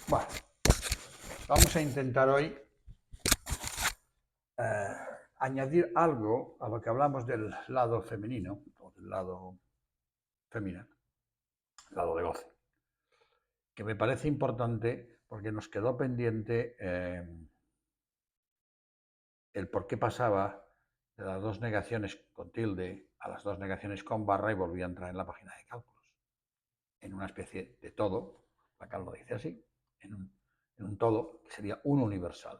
Bueno, vamos a intentar hoy eh, añadir algo a lo que hablamos del lado femenino, o del lado femenino, lado de goce, que me parece importante porque nos quedó pendiente el por qué pasaba de las dos negaciones con tilde a las dos negaciones con barra y volvía a entrar en la página de cálculos, en una especie de todo, Lacan lo dice así, en un todo que sería un universal,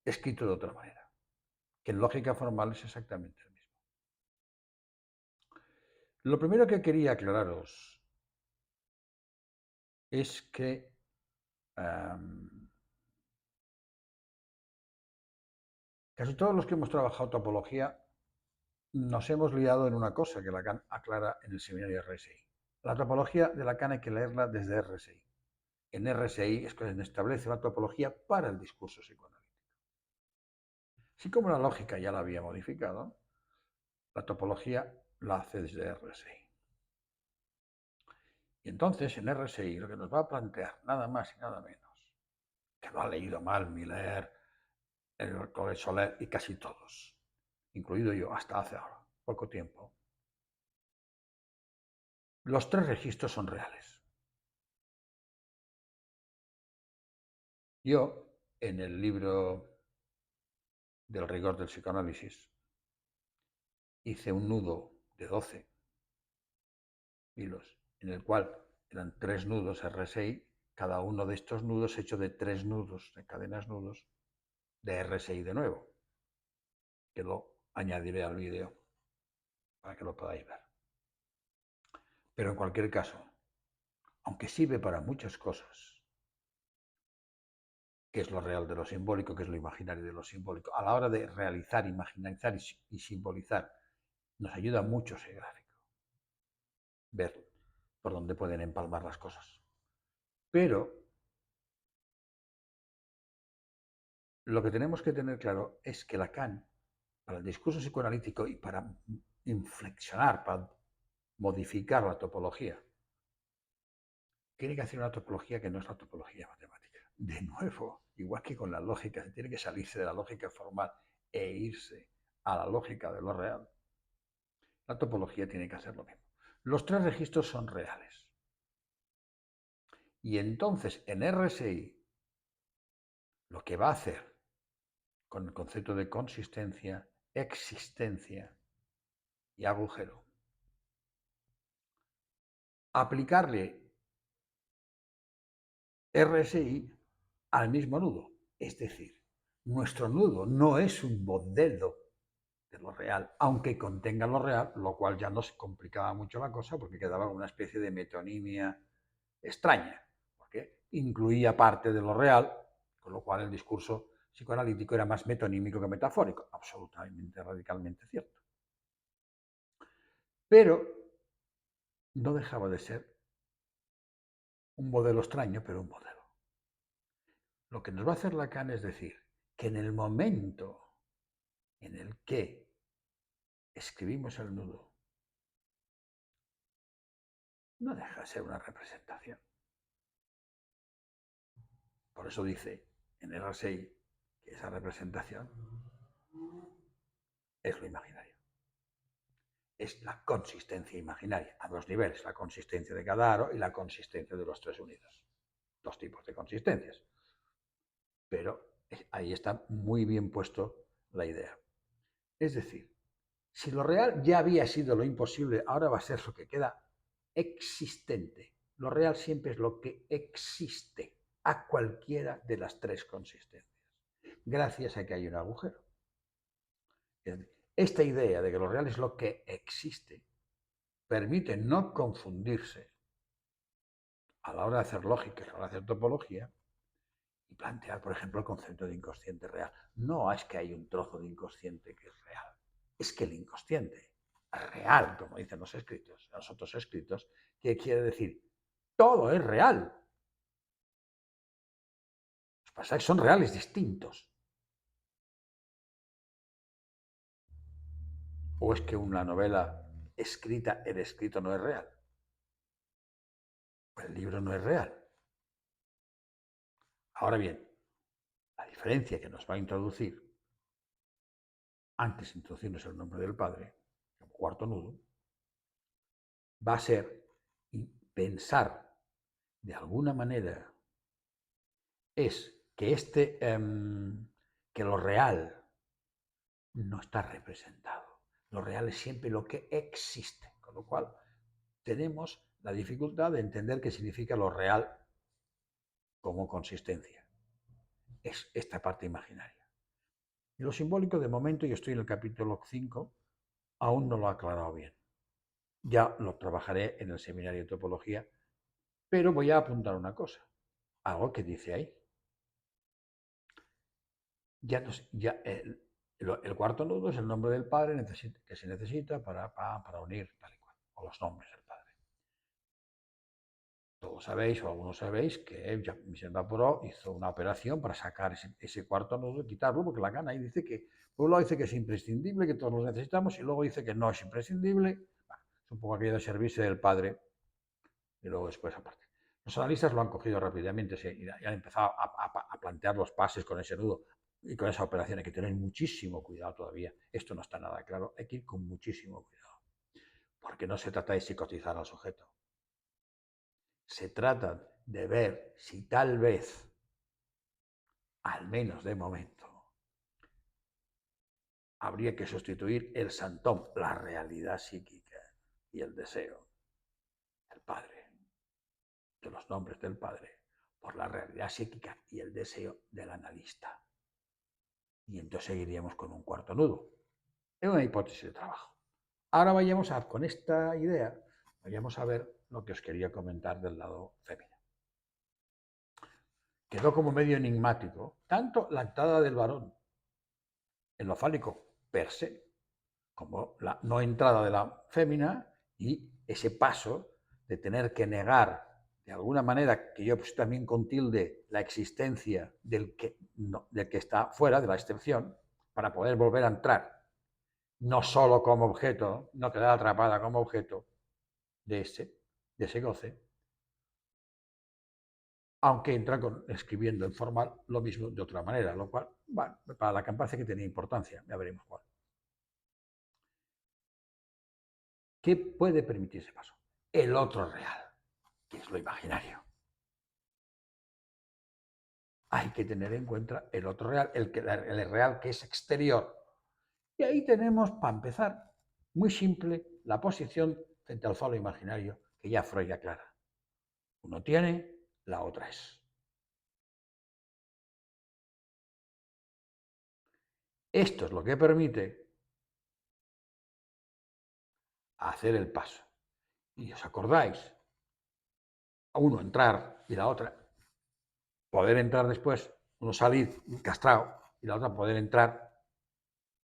escrito de otra manera, que en lógica formal es exactamente el mismo. Lo primero que quería aclararos es que casi todos los que hemos trabajado topología nos hemos liado en una cosa que Lacan aclara en el seminario RSI. La topología de Lacan hay que leerla desde RSI. En RSI es que se establece la topología para el discurso psicoanalítico. Así como la lógica ya la había modificado, la topología la hace desde RSI. Y entonces en RSI lo que nos va a plantear nada más y nada menos, que lo ha leído mal Miller, el Colet Soler y casi todos, incluido yo hasta hace ahora, poco tiempo. Los tres registros son reales. Yo, en el libro del rigor del psicoanálisis, hice un nudo de 12 hilos, en el cual eran 3 nudos RSI, cada uno de estos nudos hecho de 3 nudos, de cadenas nudos, de RSI de nuevo, que lo añadiré al vídeo para que lo podáis ver. Pero en cualquier caso, aunque sirve para muchas cosas, qué es lo real de lo simbólico, qué es lo imaginario de lo simbólico, a la hora de realizar, imaginalizar y simbolizar, nos ayuda mucho ese gráfico, ver por dónde pueden empalmar las cosas. Pero lo que tenemos que tener claro es que Lacan, para el discurso psicoanalítico y para inflexionar, para modificar la topología, tiene que hacer una topología que no es la topología matemática. De nuevo, igual que con la lógica, se tiene que salirse de la lógica formal e irse a la lógica de lo real. La topología tiene que hacer lo mismo. Los tres registros son reales. Y entonces en RSI lo que va a hacer con el concepto de consistencia, existencia y agujero, aplicarle RSI al mismo nudo. Es decir, nuestro nudo no es un modelo de lo real, aunque contenga lo real, lo cual ya nos complicaba mucho la cosa porque quedaba una especie de metonimia extraña, porque incluía parte de lo real, con lo cual el discurso psicoanalítico era más metonímico que metafórico, absolutamente, radicalmente cierto. Pero no dejaba de ser un modelo extraño, pero un modelo. Lo que nos va a hacer Lacan es decir que en el momento en el que escribimos el nudo, no deja de ser una representación. Por eso dice en el RSI que esa representación es lo imaginario. Es la consistencia imaginaria, a dos niveles, la consistencia de cada aro y la consistencia de los tres unidos. Dos tipos de consistencias. Pero ahí está muy bien puesto la idea. Es decir, si lo real ya había sido lo imposible, ahora va a ser lo que queda existente. Lo real siempre es lo que existe a cualquiera de las tres consistencias, gracias a que hay un agujero. Esta idea de que lo real es lo que existe permite no confundirse a la hora de hacer lógica, a la hora de hacer topología, y plantear, por ejemplo, el concepto de inconsciente real. No es que hay un trozo de inconsciente que es real, es que el inconsciente real, como dicen los escritos, los otros escritos, que quiere decir todo es real. Los pasajes son reales distintos. ¿O es que una novela escrita, el escrito no es real? Pues el libro no es real. Ahora bien, la diferencia que nos va a introducir, antes de introducirnos el nombre del Padre, como cuarto nudo, va a ser pensar de alguna manera es que que lo real no está representado. Lo real es siempre lo que existe, con lo cual tenemos la dificultad de entender qué significa lo real como consistencia. Es esta parte imaginaria. Y lo simbólico, de momento, yo estoy en el capítulo 5, aún no lo he aclarado bien. Ya lo trabajaré en el seminario de topología, pero voy a apuntar una cosa, algo que dice ahí. El cuarto nudo es el nombre del Padre que se necesita para unir tal y cual, o los nombres del Padre. Todos sabéis, o algunos sabéis, que Michel Vaporov hizo una operación para sacar ese cuarto nudo y quitarlo, porque la gana ahí dice que, por un lado dice que es imprescindible, que todos lo necesitamos, y luego dice que no es imprescindible. Es un poco aquello de servirse del Padre, y luego después aparte. Los analistas lo han cogido rápidamente y han empezado a plantear los pases con ese nudo y con esa operación. Hay que tener muchísimo cuidado todavía. Esto no está nada claro. Hay que ir con muchísimo cuidado. Porque no se trata de psicotizar al sujeto. Se trata de ver si tal vez, al menos de momento, habría que sustituir el santón, la realidad psíquica y el deseo del Padre, de los nombres del Padre, por la realidad psíquica y el deseo del analista. Y entonces seguiríamos con un cuarto nudo. Es una hipótesis de trabajo. Ahora con esta idea, vayamos a ver lo que os quería comentar del lado femenino. Quedó como medio enigmático tanto la entrada del varón en lo fálico per se, como la no entrada de la fémina y ese paso de tener que negar de alguna manera, que yo pues, también con tilde, la existencia del que está fuera, de la excepción, para poder volver a entrar, no solo como objeto, no quedar atrapada como objeto de ese goce, aunque entra escribiendo en formal lo mismo de otra manera, lo cual, bueno, para la campaña que tenía importancia, ya veremos cuál. ¿Qué puede permitir ese paso? El otro real, que es lo imaginario. Hay que tener en cuenta el otro real, el real que es exterior. Y ahí tenemos, para empezar, muy simple, la posición frente al falo imaginario, que ya Freud aclara. Uno tiene, la otra es. Esto es lo que permite hacer el paso. Y os acordáis, a uno entrar y la otra poder entrar después, uno salir castrado y la otra poder entrar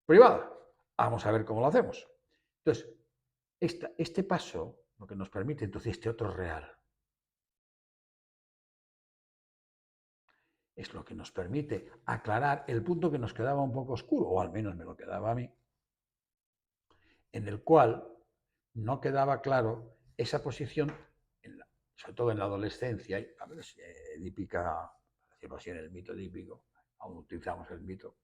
privada. Vamos a ver cómo lo hacemos. Entonces, este paso, lo que nos permite entonces este otro real, es lo que nos permite aclarar el punto que nos quedaba un poco oscuro, o al menos me lo quedaba a mí, en el cual no quedaba claro esa posición, sobre todo en la adolescencia, a ver, edípica, decimos así en el mito edípico, aún utilizamos el mito,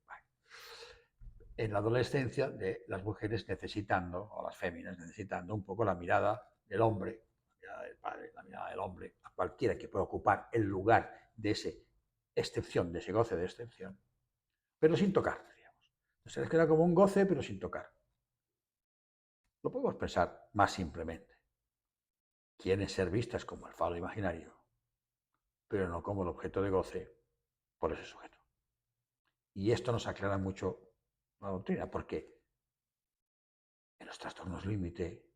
en la adolescencia de las mujeres necesitando, o las féminas necesitando un poco la mirada del hombre, la mirada del padre, la mirada del hombre, a cualquiera que pueda ocupar el lugar de esa excepción, de ese goce de excepción, pero sin tocar, digamos. Se les queda como un goce, pero sin tocar. Lo podemos pensar más simplemente. Quieren ser vistas como el falo imaginario, pero no como el objeto de goce por ese sujeto. Y esto nos aclara mucho la doctrina, porque en los trastornos límite,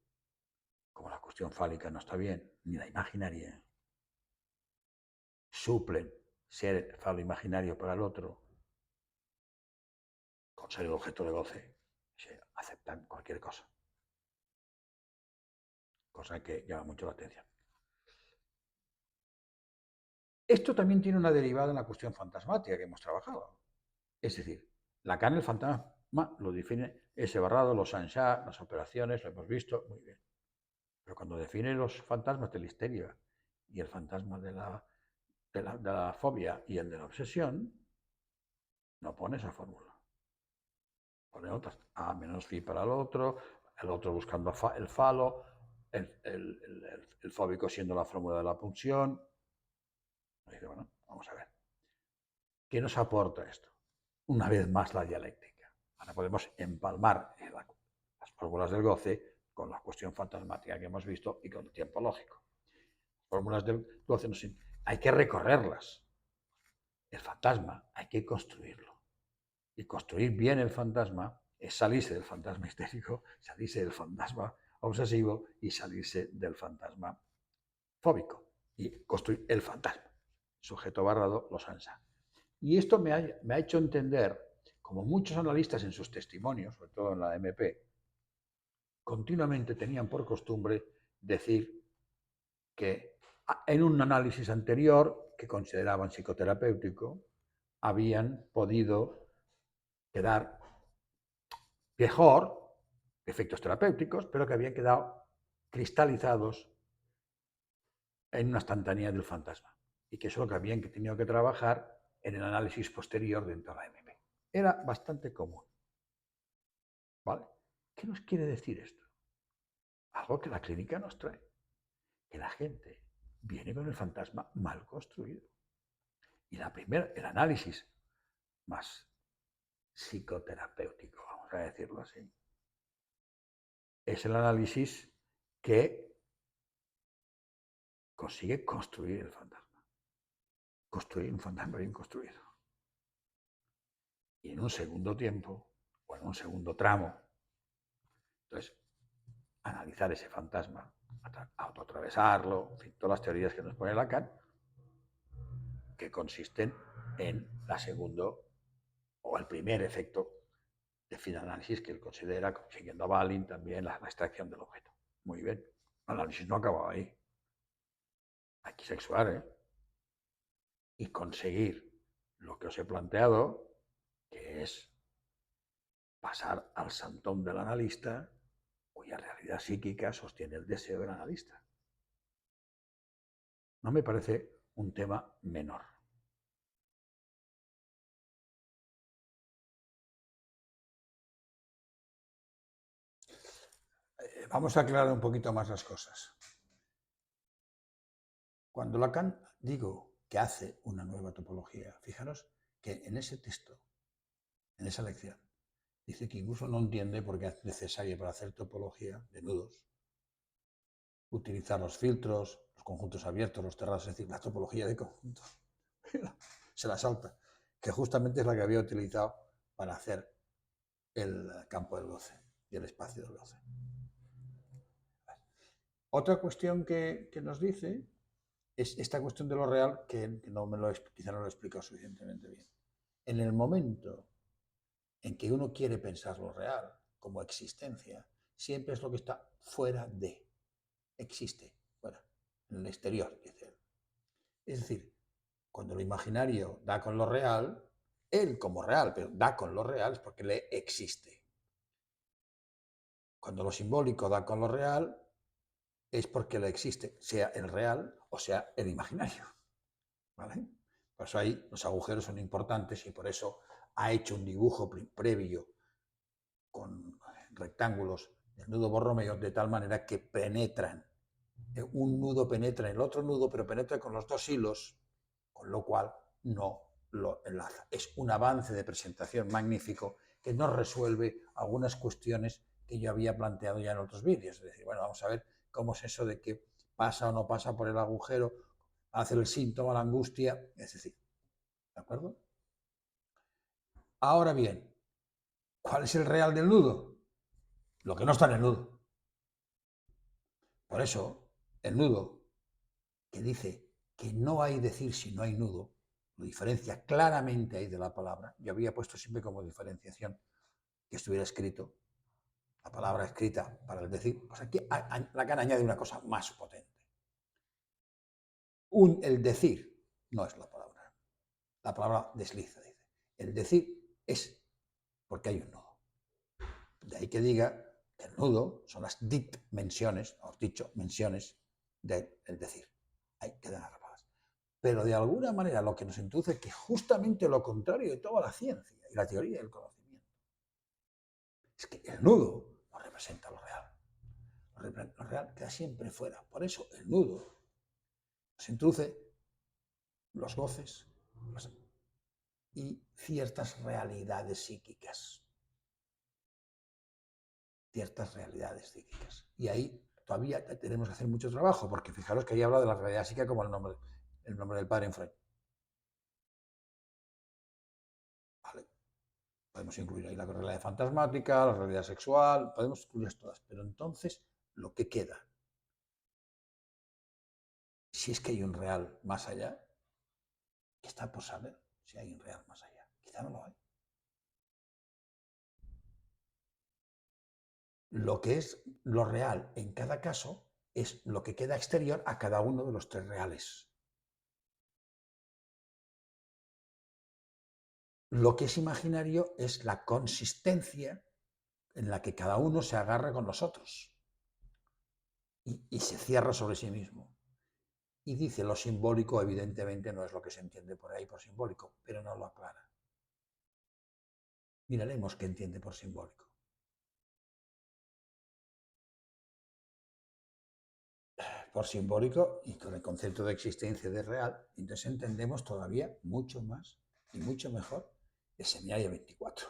como la cuestión fálica no está bien, ni la imaginaria, suplen ser el falo imaginario para el otro con ser el objeto de goce, se aceptan cualquier cosa. Cosa que llama mucho la atención. Esto también tiene una derivada en la cuestión fantasmática que hemos trabajado. Es decir, Lacan el fantasma lo define ese barrado, los Sanchá, las operaciones, lo hemos visto, muy bien. Pero cuando define los fantasmas de la histeria y el fantasma del de la fobia y el de la obsesión, no pone esa fórmula. Pone otras. A menos phi para el otro buscando el falo, el fóbico siendo la fórmula de la punción. Dice, bueno, vamos a ver. ¿Qué nos aporta esto? Una vez más la dialéctica. Ahora podemos empalmar las fórmulas del goce con la cuestión fantasmática que hemos visto y con el tiempo lógico. Las fórmulas del goce hay que recorrerlas. El fantasma hay que construirlo. Y construir bien el fantasma es salirse del fantasma histérico, salirse del fantasma obsesivo y salirse del fantasma fóbico. Y construir el fantasma. Sujeto barrado, los ansa. Y esto me ha hecho entender, como muchos analistas en sus testimonios, sobre todo en la MP, continuamente tenían por costumbre decir que en un análisis anterior, que consideraban psicoterapéutico, habían podido quedar mejor, efectos terapéuticos, pero que habían quedado cristalizados en una instantánea del fantasma. Y que eso es lo que habían tenido que trabajar en el análisis posterior dentro de la MP. Era bastante común. ¿Vale? ¿Qué nos quiere decir esto? Algo que la clínica nos trae. Que la gente viene con el fantasma mal construido. Y el análisis más psicoterapéutico, vamos a decirlo así, es el análisis que consigue construir el fantasma. Construir un fantasma bien construido. Y en un segundo tiempo, o en un segundo tramo, entonces, analizar ese fantasma, autoatravesarlo, en fin, todas las teorías que nos pone Lacan, que consisten en la segundo o el primer efecto de fin análisis que él considera, siguiendo a Balin, también la extracción del objeto. Muy bien, el análisis no acaba ahí. Hay que sexuar, ¿eh? Y conseguir lo que os he planteado, que es pasar al santón del analista, cuya realidad psíquica sostiene el deseo del analista. No me parece un tema menor. Vamos a aclarar un poquito más las cosas. Cuando Lacan digo que hace una nueva topología, fijaros que en ese texto, en esa lección, dice que incluso no entiende por qué es necesario para hacer topología de nudos utilizar los filtros, los conjuntos abiertos, los terrados, es decir, la topología de conjuntos. Se la salta, que justamente es la que había utilizado para hacer el campo del goce y el espacio del goce. Otra cuestión que nos dice es esta cuestión de lo real, que quizá no lo he explicado suficientemente bien. En el momento en que uno quiere pensar lo real como existencia, siempre es lo que está fuera de, existe, fuera, en el exterior, dice él. Es decir, cuando lo imaginario da con lo real, él como real, pero da con lo real es porque le existe. Cuando lo simbólico da con lo real, es porque le existe, sea el real o sea el imaginario. ¿Vale? Por eso ahí los agujeros son importantes y por eso ha hecho un dibujo previo con rectángulos del nudo Borromeo de tal manera que penetran. Un nudo penetra en el otro nudo, pero penetra con los dos hilos, con lo cual no lo enlaza. Es un avance de presentación magnífico que nos resuelve algunas cuestiones que yo había planteado ya en otros vídeos. Es decir, bueno, vamos a ver cómo es eso de que pasa o no pasa por el agujero, hace el síntoma, la angustia, es decir, ¿de acuerdo? Ahora bien, ¿cuál es el real del nudo? Lo que no está en el nudo. Por eso, el nudo que dice que no hay decir si no hay nudo, lo diferencia claramente ahí de la palabra. Yo había puesto siempre como diferenciación que estuviera escrito, la palabra escrita para el decir. Pues aquí Lacan añade una cosa más potente. El decir no es la palabra. La palabra desliza, dice. El decir es porque hay un nudo. De ahí que diga que el nudo son las menciones, o dicho, menciones del decir. Ahí quedan atrapadas. pero de alguna manera lo que nos introduce es que justamente lo contrario de toda la ciencia y la teoría del conocimiento es que el nudo no representa lo real. Lo real queda siempre fuera. Por eso el nudo nos introduce los goces y ciertas realidades psíquicas. Ciertas realidades psíquicas. Y ahí todavía tenemos que hacer mucho trabajo, porque fijaros que ahí habla de la realidad psíquica como el nombre del padre en Freud. Vale. Podemos incluir ahí la realidad fantasmática, la realidad sexual, podemos incluir todas. Pero entonces, lo que queda, si es que hay un real más allá, que está por saber si hay un real más allá. Quizá no lo hay. Lo que es lo real en cada caso es lo que queda exterior a cada uno de los tres reales. Lo que es imaginario es la consistencia en la que cada uno se agarra con los otros y se cierra sobre sí mismo. Y dice, lo simbólico evidentemente no es lo que se entiende por ahí por simbólico, pero no lo aclara. Miraremos qué entiende por simbólico. Por simbólico y con el concepto de existencia de real, entonces entendemos todavía mucho más y mucho mejor el seminario 24.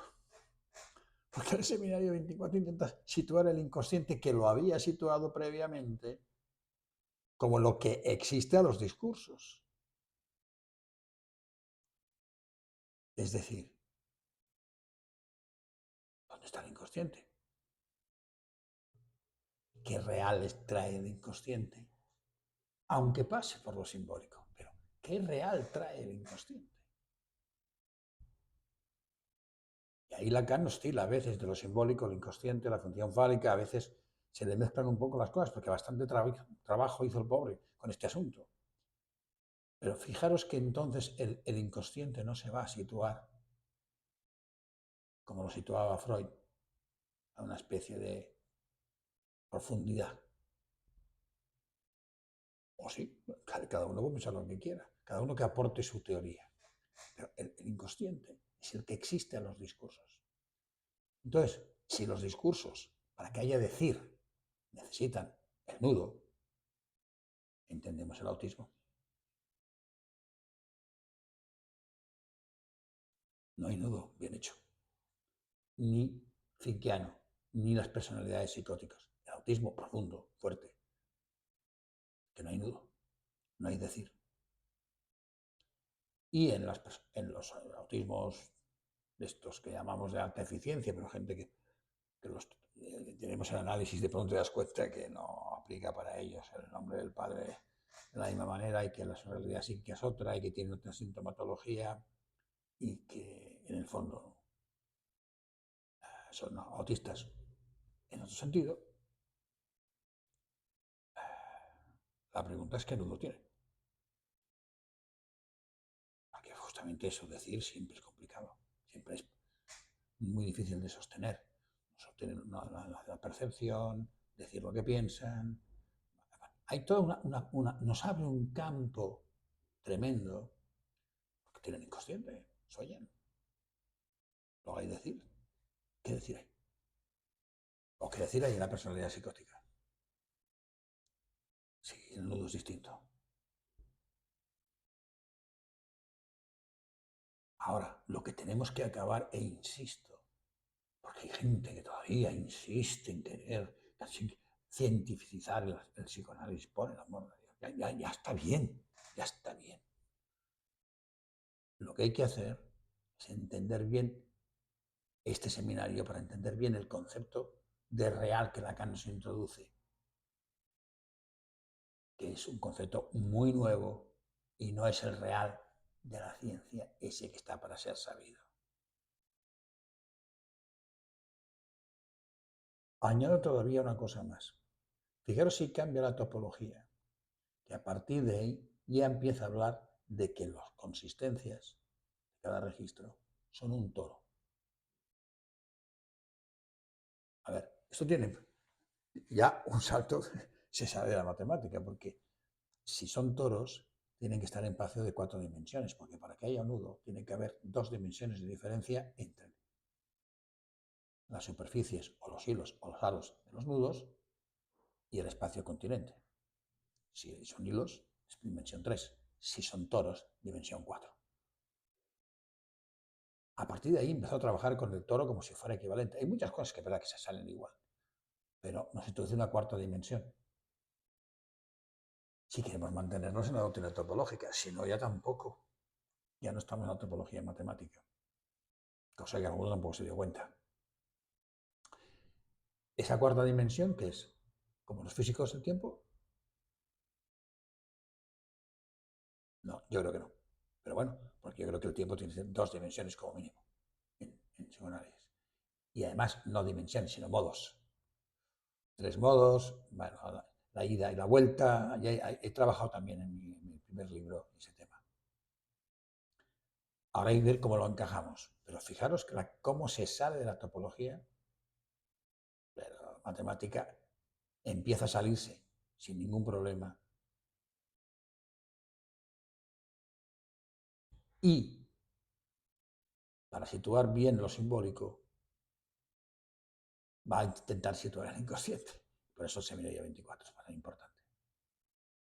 Porque el seminario 24 intenta situar el inconsciente que lo había situado previamente como lo que existe a los discursos. Es decir, ¿dónde está el inconsciente? ¿Qué reales trae el inconsciente? Aunque pase por lo simbólico, pero ¿qué real trae el inconsciente? Y ahí Lacan oscila a veces de lo simbólico, lo inconsciente, la función fálica, a veces se le mezclan un poco las cosas, porque bastante trabajo hizo el pobre con este asunto. Pero fijaros que entonces el inconsciente no se va a situar como lo situaba Freud, a una especie de profundidad. O sí, cada uno puede pensar lo que quiera, cada uno que aporte su teoría. Pero el inconsciente es el que existe en los discursos. Entonces, si los discursos, para que haya decir, necesitan el nudo, entendemos el autismo. No hay nudo bien hecho. Ni fickiano, ni las personalidades psicóticas. El autismo profundo, fuerte, que no hay nudo, no hay decir. Y en los autismos de estos que llamamos de alta eficiencia, pero gente que los tenemos el análisis, de pronto te das cuenta que no aplica para ellos el nombre del padre de la misma manera y que la realidad psíquica es otra y que tiene otra sintomatología y que en el fondo son autistas en otro sentido. La pregunta es qué nudo tiene. Porque justamente eso, decir, siempre es complicado, siempre es muy difícil de sostener. Sostener la percepción, decir lo que piensan. Hay toda nos abre un campo tremendo, porque tienen inconsciente, oyen. Luego hay decir. ¿Qué decir hay? O qué decir hay en la personalidad psicótica. Sí, el nudo es distinto. Ahora, lo que tenemos que acabar, e insisto, porque hay gente que todavía insiste en querer cientificizar el psicoanálisis, por el amor de Dios. Ya está bien, ya está bien. Lo que hay que hacer es entender bien este seminario para entender bien el concepto de real que Lacan nos introduce, que es un concepto muy nuevo y no es el real de la ciencia, ese que está para ser sabido. Añado todavía una cosa más. Fijaros si cambia la topología, que a partir de ahí ya empieza a hablar de que las consistencias de cada registro son un toro. A ver, esto tiene ya un salto, se sabe de la matemática, porque si son toros, tienen que estar en espacio de 4 dimensiones, porque para que haya un nudo tiene que haber 2 dimensiones de diferencia entre las superficies o los hilos o los halos de los nudos y el espacio continente. Si son hilos, es dimensión 3. Si son toros, dimensión 4. A partir de ahí empezó a trabajar con el toro como si fuera equivalente. Hay muchas cosas que es verdad que se salen igual, pero nos introduce una cuarta dimensión. Si queremos mantenernos en la doctrina topológica, si no, ya tampoco. Ya no estamos en la topología matemática, cosa que alguno tampoco se dio cuenta. Esa cuarta dimensión, que es como los físicos del tiempo, no, yo creo que no. Pero bueno, porque yo creo que el tiempo tiene 2 dimensiones como mínimo en psicoanálisis. Y además, no dimensiones, sino modos. 3 modos, bueno, la ida y la vuelta. Y he trabajado también en mi primer libro ese tema. Ahora hay que ver cómo lo encajamos. Pero fijaros que cómo se sale de la topología, la matemática empieza a salirse sin ningún problema. Y para situar bien lo simbólico, va a intentar situar el inconsciente. Por eso el seminario 24 es tan importante.